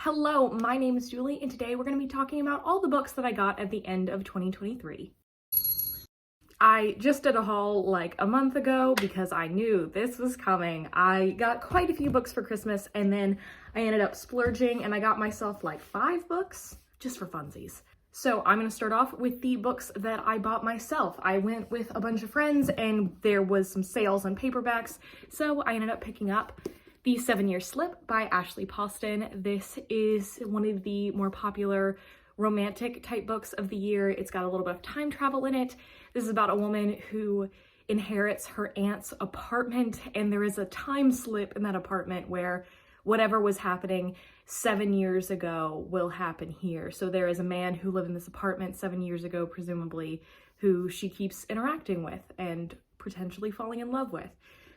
Hello, my name is Julie, and today we're going to be talking about all the books that I got at the end of 2023. I just did a haul like a month ago because I knew this was coming. I got quite a few books for Christmas, and then I ended up splurging and I got myself like 5 books just for funsies. So I'm going to start off with the books that I bought myself. I went with a bunch of friends and there was some sales on paperbacks, so I ended up picking up The 7-Year Slip by Ashley Poston. This is one of the more popular romantic type books of the year. It's got a little bit of time travel in it. This is about a woman who inherits her aunt's apartment, and there is a time slip in that apartment where whatever was happening 7 years ago will happen here. So there is a man who lived in this apartment 7 years ago, presumably, who she keeps interacting with and potentially falling in love with.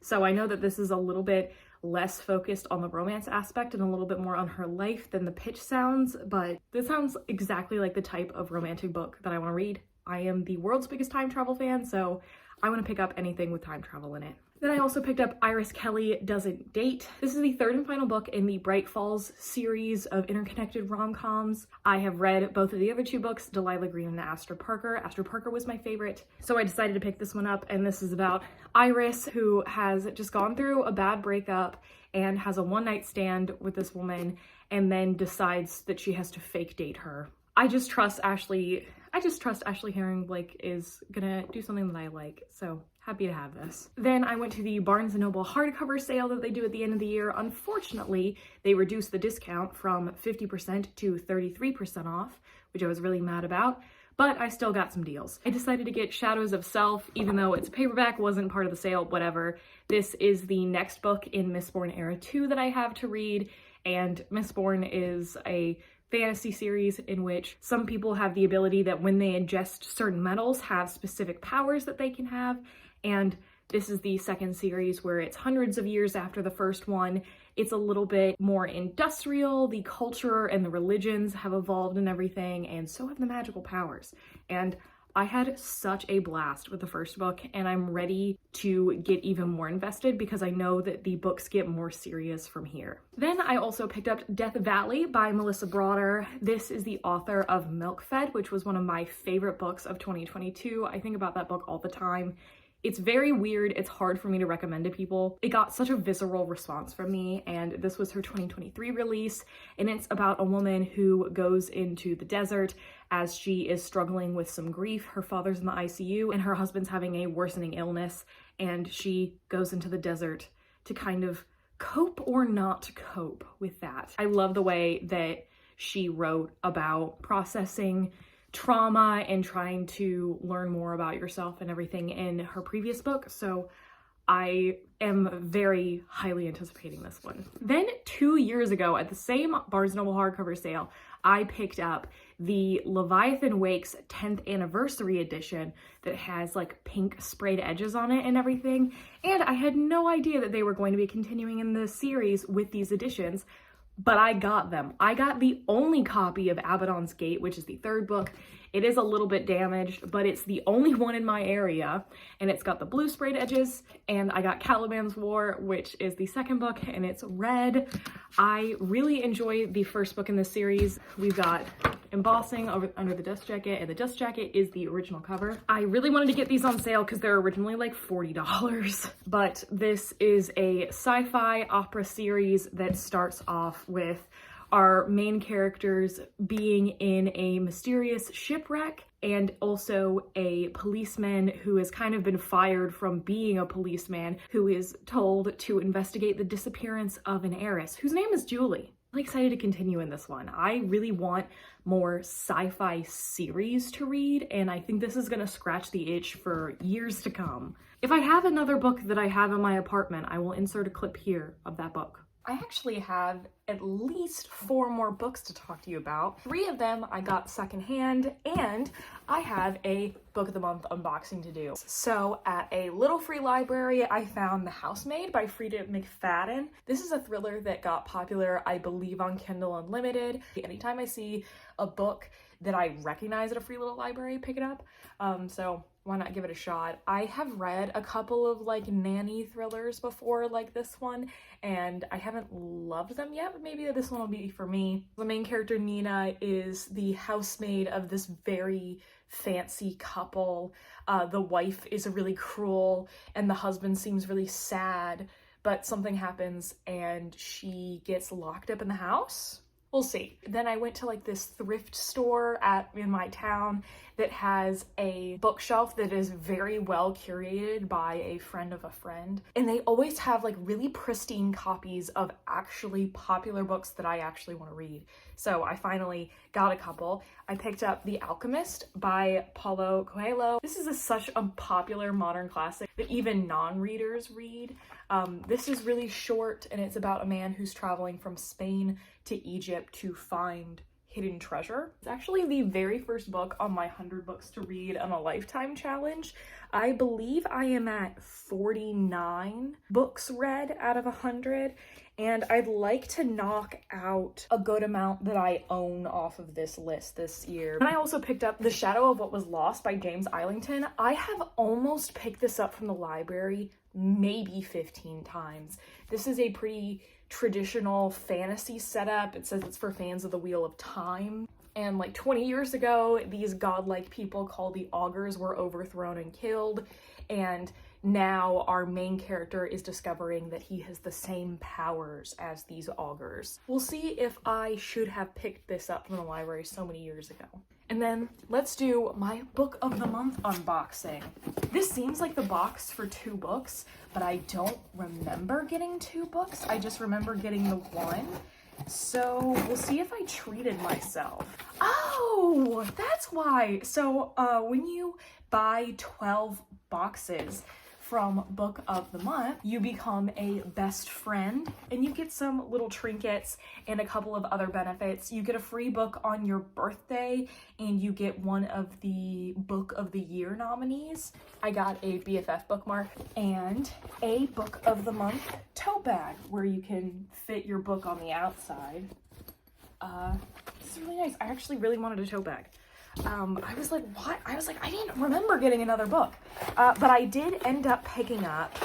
So I know that this is a little bit less focused on the romance aspect and a little bit more on her life than the pitch sounds, but this sounds exactly like the type of romantic book that I want to read. I am the world's biggest time travel fan, so I want to pick up anything with time travel in it. Then I also picked up Iris Kelly Doesn't Date. This is the third and final book in the Bright Falls series of interconnected rom-coms. I have read both of the other 2 books, Delilah Green and Astra Parker. Astra Parker was my favorite, so I decided to pick this one up, and this is about Iris, who has just gone through a bad breakup and has a one-night stand with this woman, and then decides that she has to fake date her. I just trust Ashley Herring Blake is gonna do something that I like, so happy to have this. Then I went to the Barnes & Noble hardcover sale that they do at the end of the year. Unfortunately, they reduced the discount from 50% to 33% off, which I was really mad about, but I still got some deals. I decided to get Shadows of Self, even though it's a paperback, wasn't part of the sale, whatever. This is the next book in Mistborn Era 2 that I have to read, and Mistborn is a fantasy series in which some people have the ability that when they ingest certain metals have specific powers that they can have, and this is the second series where it's hundreds of years after the first one. It's a little bit more industrial, the culture and the religions have evolved and everything, and so have the magical powers. And I had such a blast with the first book, and I'm ready to get even more invested because I know that the books get more serious from here. Then I also picked up Death Valley by Melissa Broader. This is the author of Milkfed, which was one of my favorite books of 2022. I think about that book all the time. It's very weird. It's hard for me to recommend to people. It got such a visceral response from me, and this was her 2023 release, and it's about a woman who goes into the desert as she is struggling with some grief. Her father's in the ICU and her husband's having a worsening illness, and she goes into the desert to kind of cope or not cope with that. I love the way that she wrote about processing trauma and trying to learn more about yourself and everything in her previous book, so I am very highly anticipating this one. Then 2 years ago at the same Barnes & Noble hardcover sale, I picked up the Leviathan Wakes 10th anniversary edition that has like pink sprayed edges on it and everything, and I had no idea that they were going to be continuing in the series with these editions, but I got them. I got the only copy of Abaddon's Gate, which is the 3rd book. It is a little bit damaged, but it's the only one in my area, and it's got the blue sprayed edges. And I got Caliban's War, which is the 2nd book, and it's red. I really enjoy the 1st book in this series. We've got embossing under the dust jacket, and the dust jacket is the original cover. I really wanted to get these on sale because they're originally like $40, but this is a sci-fi opera series that starts off with our main characters being in a mysterious shipwreck, and also a policeman who has kind of been fired from being a policeman, who is told to investigate the disappearance of an heiress whose name is Julie. I'm excited to continue in this one. I really want more sci-fi series to read, and I think this is gonna scratch the itch for years to come. If I have another book that I have in my apartment, I will insert a clip here of that book. I actually have at least 4 more books to talk to you about. 3 of them I got secondhand, and I have a book of the month unboxing to do. So at a little free library, I found The Housemaid by Frida McFadden. This is a thriller that got popular, I believe, on Kindle Unlimited. Anytime I see a book that I recognize at a free little library, pick it up. So why not give it a shot? I have read a couple of like nanny thrillers before, like this one, and I haven't loved them yet, but maybe this one will be for me. The main character, Nina, is the housemaid of this very fancy couple. The wife is really cruel and the husband seems really sad, but something happens and she gets locked up in the house. We'll see. Then I went to like this thrift store in my town that has a bookshelf that is very well curated by a friend of a friend. And they always have like really pristine copies of actually popular books that I actually want to read. So I finally got a couple. I picked up The Alchemist by Paulo Coelho. This is such a popular modern classic that even non-readers read. This is really short and it's about a man who's traveling from Spain to Egypt to find hidden treasure. It's actually the very first book on my 100 books to read on a lifetime challenge. I believe I am at 49 books read out of 100, and I'd like to knock out a good amount that I own off of this list this year. And I also picked up The Shadow of What Was Lost by James Islington. I have almost picked this up from the library maybe 15 times. This is a pretty traditional fantasy setup. It says it's for fans of the Wheel of Time. And like 20 years ago, these godlike people called the Augurs were overthrown and killed. And now our main character is discovering that he has the same powers as these Augurs. We'll see if I should have picked this up from the library so many years ago. And then let's do my book of the month unboxing. This seems like the box for 2 books, but I don't remember getting 2 books. I just remember getting the one. So we'll see if I treated myself. Oh, that's why. So when you buy 12 boxes from Book of the Month, you become a best friend and you get some little trinkets and a couple of other benefits. You get a free book on your birthday and you get one of the Book of the Year nominees. I got a BFF bookmark and a Book of the Month tote bag where you can fit your book on the outside. It's really nice. I actually really wanted a tote bag. I was like, what? I was like, I didn't remember getting another book. But I did end up picking up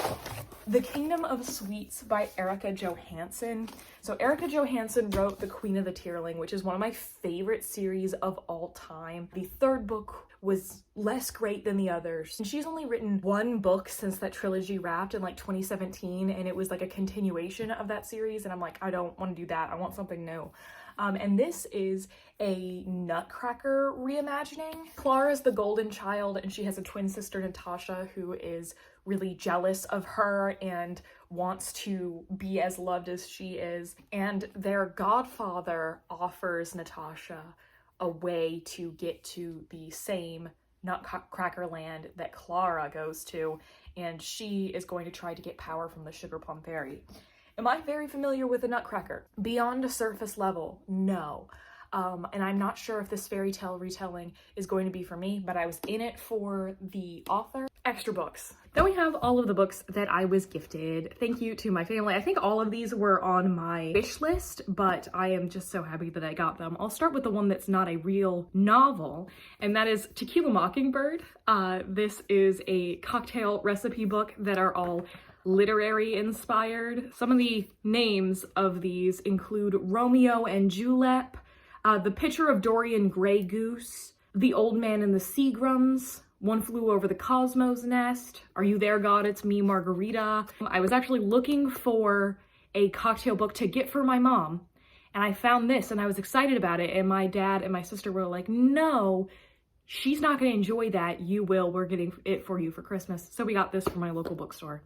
The Kingdom of Sweets by Erica Johansson. So Erica Johansson wrote The Queen of the Tearling, which is one of my favorite series of all time. The 3rd book was less great than the others. And she's only written 1 book since that trilogy wrapped in like 2017, and it was like a continuation of that series. And I'm like, I don't want to do that. I want something new. And this is a Nutcracker reimagining. Clara's the golden child and she has a twin sister, Natasha, who is really jealous of her and wants to be as loved as she is. And their godfather offers Natasha a way to get to the same Nutcracker land that Clara goes to, and she is going to try to get power from the Sugar Plum Fairy. Am I very familiar with the Nutcracker? Beyond a surface level, no. And I'm not sure if this fairy tale retelling is going to be for me, but I was in it for the author. Extra books. Then we have all of the books that I was gifted. Thank you to my family. I think all of these were on my wish list, but I am just so happy that I got them. I'll start with the one that's not a real novel, and that is To Kill a Mockingbird. This is a cocktail recipe book that are all literary inspired. Some of the names of these include Romeo and Julep, The Picture of Dorian Gray Goose, The Old Man and the Seagrams, One Flew Over the Cosmos Nest, Are You There, God? It's Me, Margarita. I was actually looking for a cocktail book to get for my mom, and I found this and I was excited about it, and my dad and my sister were like, no, she's not going to enjoy that. You will. We're getting it for you for Christmas. So we got this from my local bookstore.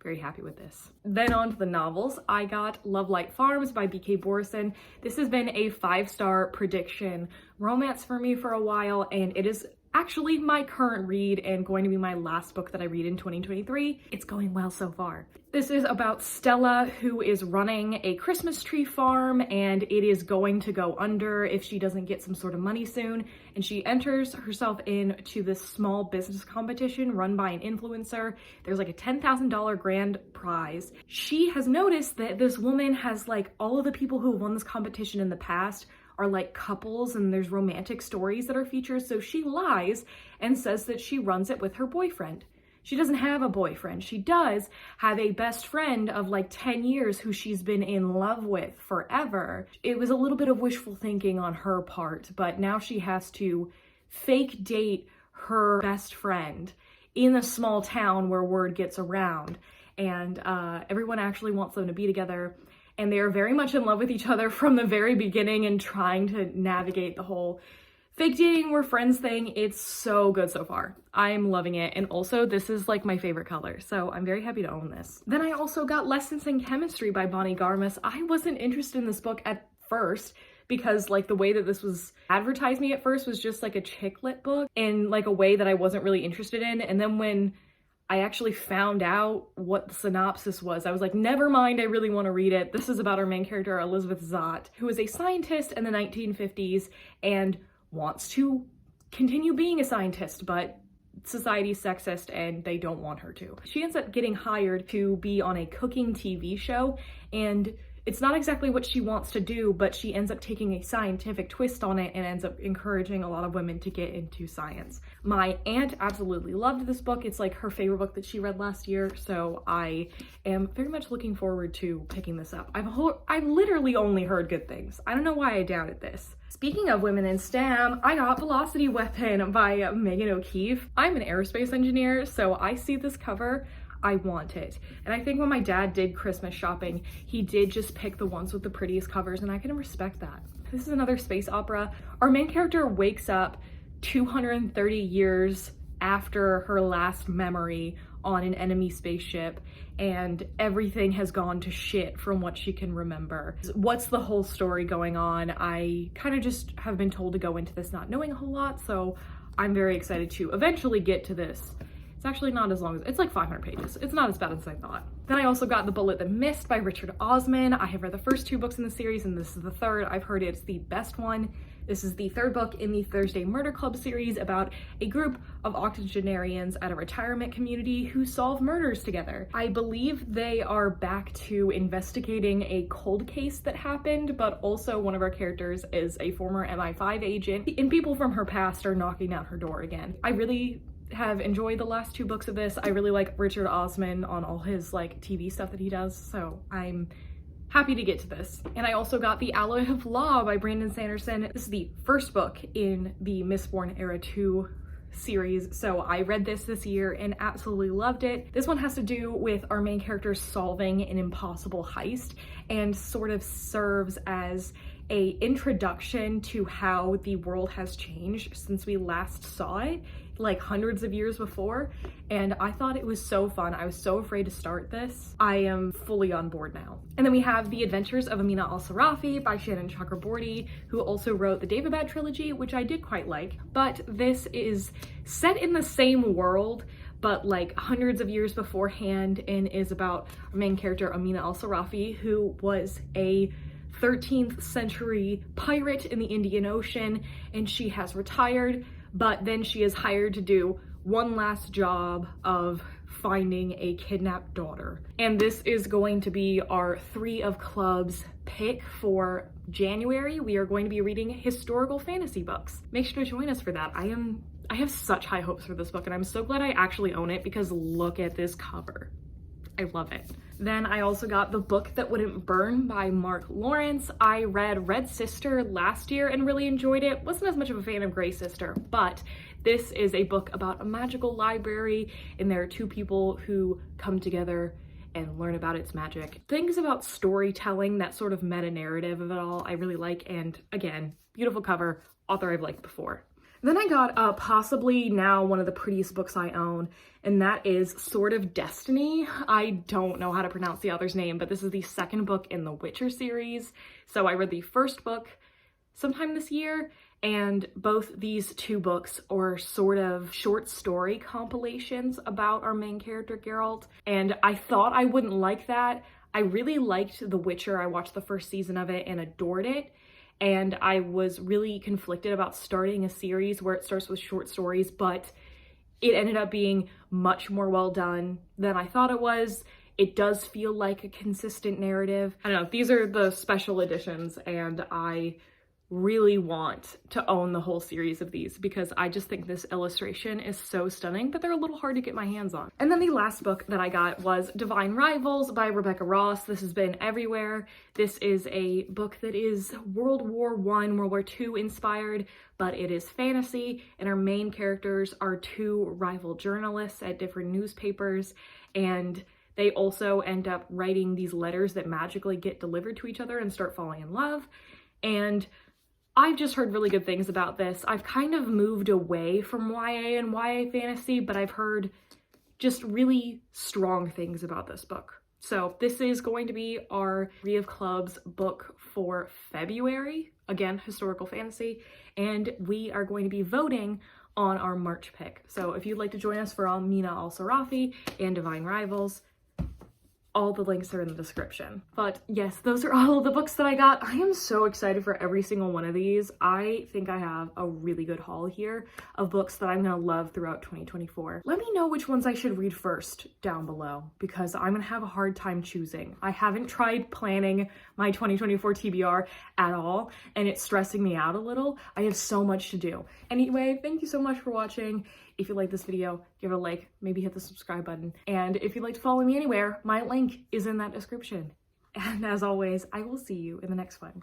Very happy with this. Then on to the novels. I got Love Light Farms by B.K. Borison. This has been a 5-star prediction romance for me for a while, and it is actually my current read and going to be my last book that I read in 2023. It's going well so far. This is about Stella, who is running a Christmas tree farm, and it is going to go under if she doesn't get some sort of money soon. And she enters herself into this small business competition run by an influencer. There's like a $10,000 grand prize. She has noticed that this woman has like all of the people who won this competition in the past are like couples and there's romantic stories that are featured. So she lies and says that she runs it with her boyfriend. She doesn't have a boyfriend. She does have a best friend of like 10 years who she's been in love with forever. It was a little bit of wishful thinking on her part, but now she has to fake date her best friend in a small town where word gets around, and everyone actually wants them to be together, and they are very much in love with each other from the very beginning and trying to navigate the whole fake dating, we're friends thing. It's so good so far. I'm loving it. And also this is like my favorite color, so I'm very happy to own this. Then I also got Lessons in Chemistry by Bonnie Garmus. I wasn't interested in this book at first because like the way that this was advertised me at first was just like a chick lit book in like a way that I wasn't really interested in. And then when I actually found out what the synopsis was, I was like, never mind, I really want to read it. This is about our main character, Elizabeth Zott, who is a scientist in the 1950s and wants to continue being a scientist, but society's sexist and they don't want her to. She ends up getting hired to be on a cooking TV show, and it's not exactly what she wants to do, but she ends up taking a scientific twist on it and ends up encouraging a lot of women to get into science. My aunt absolutely loved this book. It's like her favorite book that she read last year, so I am very much looking forward to picking this up. I've literally only heard good things. I don't know why I doubted this. Speaking of women in STEM, I got Velocity Weapon by Megan O'Keefe. I'm an aerospace engineer, so I see this cover, I want it. And I think when my dad did Christmas shopping, he did just pick the ones with the prettiest covers, and I can respect that. This is another space opera. Our main character wakes up 230 years after her last memory on an enemy spaceship, and everything has gone to shit from what she can remember. What's the whole story going on? I kind of just have been told to go into this not knowing a whole lot, so I'm very excited to eventually get to this. It's actually not as long as, it's like 500 pages. It's not as bad as I thought. Then I also got The Bullet That Missed by Richard Osman. I have read the first 2 books in the series, and this is the third. I've heard it's the best one. This is the 3rd book in the Thursday Murder Club series about a group of octogenarians at a retirement community who solve murders together. I believe they are back to investigating a cold case that happened, but also one of our characters is a former MI5 agent, and people from her past are knocking down her door again. I really have enjoyed the last 2 books of this. I really like Richard Osman on all his like TV stuff that he does, so I'm happy to get to this. And I also got The Alloy of Law by Brandon Sanderson. This is the first book in the Mistborn Era 2 series, so I read this year and absolutely loved it. This one has to do with our main character solving an impossible heist and sort of serves as a introduction to how the world has changed since we last saw it, like hundreds of years before, and I thought it was so fun. I was so afraid to start this. I am fully on board now. And then we have The Adventures of Amina Al-Sarafi by Shannon Chakraborty, who also wrote the Daevabad trilogy, which I did quite like, but this is set in the same world, but like hundreds of years beforehand, and is about our main character Amina Al-Sarafi, who was a 13th century pirate in the Indian Ocean, and she has retired, but then she is hired to do one last job of finding a kidnapped daughter. And this is going to be our 3 of Clubs pick for January. We are going to be reading historical fantasy books. Make sure to join us for that. I have such high hopes for this book, and I'm so glad I actually own it because look at this cover. I love it. Then I also got The Book That Wouldn't Burn by Mark Lawrence. I read Red Sister last year and really enjoyed it. Wasn't as much of a fan of Grey Sister, but this is a book about a magical library, and there are 2 people who come together and learn about its magic. Things about storytelling, that sort of meta-narrative of it all, I really like, and again, beautiful cover, author I've liked before. Then I got possibly now one of the prettiest books I own, and that is Sword of Destiny. I don't know how to pronounce the author's name, but this is the 2nd book in the Witcher series. So I read the 1st book sometime this year, and both these 2 books are sort of short story compilations about our main character Geralt, and I thought I wouldn't like that. I really liked The Witcher. I watched the 1st season of it and adored it. And I was really conflicted about starting a series where it starts with short stories, but it ended up being much more well done than I thought it was. It does feel like a consistent narrative. I don't know, these are the special editions, and I really want to own the whole series of these because I just think this illustration is so stunning, but they're a little hard to get my hands on. And then the last book that I got was Divine Rivals by Rebecca Ross. This has been everywhere. This is a book that is World War I, World War II inspired, but it is fantasy, and our main characters are two rival journalists at different newspapers, and they also end up writing these letters that magically get delivered to each other and start falling in love. And I've just heard really good things about this. I've kind of moved away from YA and YA fantasy, but I've heard just really strong things about this book. So this is going to be our Three of Clubs book for February. Again, historical fantasy. And we are going to be voting on our March pick. So if you'd like to join us for Amina Al-Sarafi and Divine Rivals, all the links are in the description. But yes, those are all the books that I got. I am so excited for every single one of these. I think I have a really good haul here of books that I'm gonna love throughout 2024. Let me know which ones I should read first down below because I'm gonna have a hard time choosing. I haven't tried planning my 2024 TBR at all, and it's stressing me out a little. I have so much to do. Anyway, thank you so much for watching. If you like this video, give it a like, maybe hit the subscribe button. And if you'd like to follow me anywhere, my link is in that description. And as always, I will see you in the next one.